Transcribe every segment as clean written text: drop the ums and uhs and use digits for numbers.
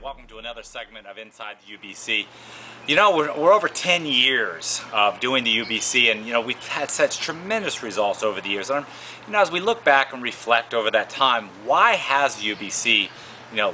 welcome to another segment of Inside the UBC. You know, we're over 10 years of doing the UBC, and we've had such tremendous results over the years. And as we look back and reflect over that time, why has the UBC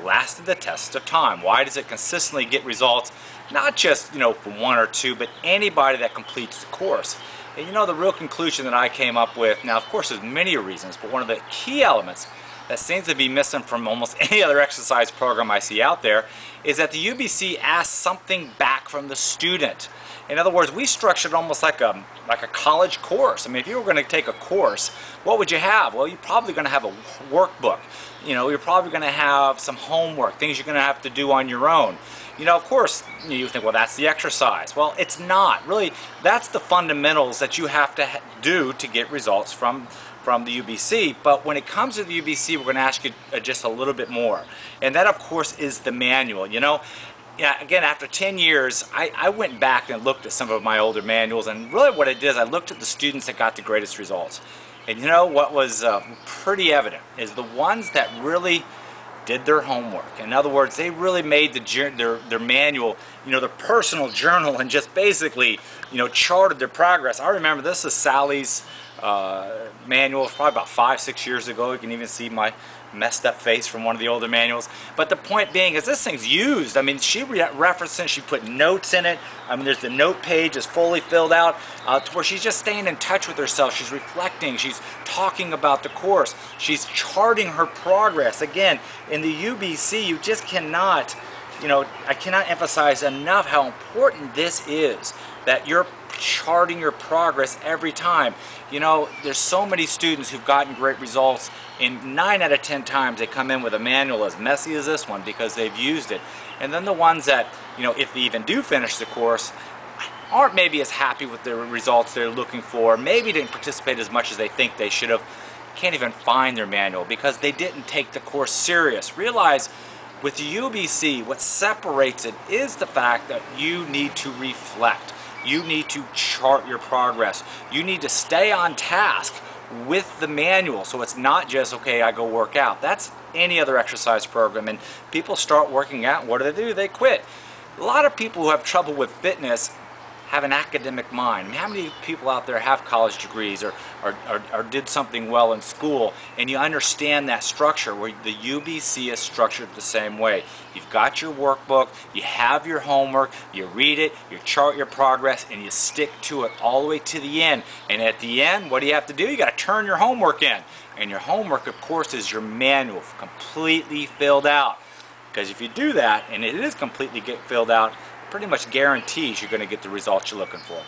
lasted the test of time? Why does it consistently get results, not just from one or two, but anybody that completes the course? And the real conclusion that I came up with, now of course there's many reasons, but one of the key elements that seems to be missing from almost any other exercise program I see out there is that the UBC asks something back from the student. In other words, we structured almost like a college course. I mean, if you were going to take a course, what would you have? Well, you're probably going to have a workbook. You're probably going to have some homework, things you're going to have to do on your own. Of course, you think, well, that's the exercise. Well, it's not. Really, that's the fundamentals that you have to do to get results from the UBC. But when it comes to the UBC, we're going to ask you just a little bit more. And that, of course, is the manual. Again, after 10 years, I went back and looked at some of my older manuals, and really what I did is I looked at the students that got the greatest results. And what was pretty evident is the ones that really did their homework. In other words, they really made their manual, their personal journal, and just basically, charted their progress. I remember this is Sally's manual, probably about 5-6 years ago. You can even see my messed up face from one of the older manuals. But the point being is this thing's used. I mean, she referenced it, she put notes in it. I mean, there's the note page is fully filled out to where she's just staying in touch with herself. She's reflecting, she's talking about the course, she's charting her progress. Again, in the UBC, you just cannot, I cannot emphasize enough how important this is, that you're charting your progress every time. There's so many students who've gotten great results, and 9 out of 10 times they come in with a manual as messy as this one because they've used it. And then the ones that, if they even do finish the course, aren't maybe as happy with the results they're looking for, maybe didn't participate as much as they think they should have, can't even find their manual because they didn't take the course serious. Realize with the UBC, what separates it is the fact that you need to reflect. You need to chart your progress. You need to stay on task with the manual, so it's not just, okay, I go work out. That's any other exercise program, and people start working out, what do? They quit. A lot of people who have trouble with fitness have an academic mind. I mean, how many people out there have college degrees or did something well in school, and you understand that structure where the UBC is structured the same way. You've got your workbook, you have your homework, you read it, you chart your progress, and you stick to it all the way to the end. And at the end, what do you have to do? You got to turn your homework in. And your homework, of course, is your manual, completely filled out. Because if you do that, and it is completely filled out, pretty much guarantees you're going to get the results you're looking for.